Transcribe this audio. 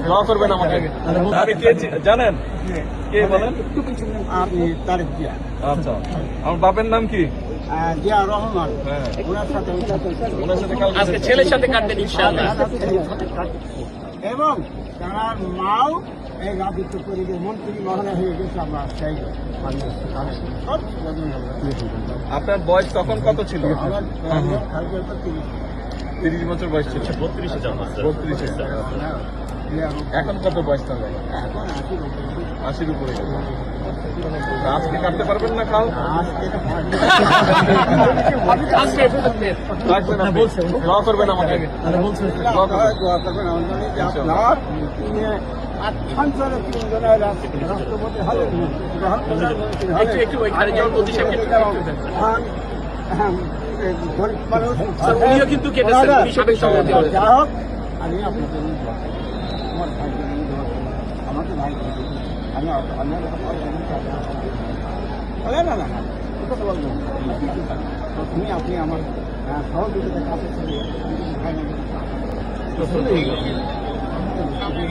দোয়া করবেন আমাকে। আমি কে জানেন? কে বলেন? আপনি তারিখ দিয়া। আচ্ছা, আমার বাপের নাম কি? জিয়া রহমান। হ্যাঁ, ওনার সাথে ওনার সাথে কালকে আজকে ছেলের সাথে কাটবেন ইনশাআল্লাহ। এবং তার মাও এই রাজত্ব পরিবেশ মন্ত্রী মহোদয় হয়ে গেছে। আমরা সেই আপনার বয়স তখন কত ছিল? আমার 30 বছর বয়স ছিল। 32 এখন কত বয়স তাহলে? 80-র উপরে গেছে। আজকে কাটতে পারবেন না কাল? আজকে রাখবেন আপনি। দোয়া করবেন আমাকে। দোয়া করবেন। সঞ্চালক রাষ্ট্রপতি হলেন একটু ওই খালি যেমন বলছি গরিব মানুষ উনিও কিন্তু কেটেছেন, উনি সাবেক সভাপতি হলেন। যা হোক, আমি আপনাদের আমার ভাই আমাকে ভাই আমি না না তুমি আপনি আমার সহযোগিতার কাছে ছিল।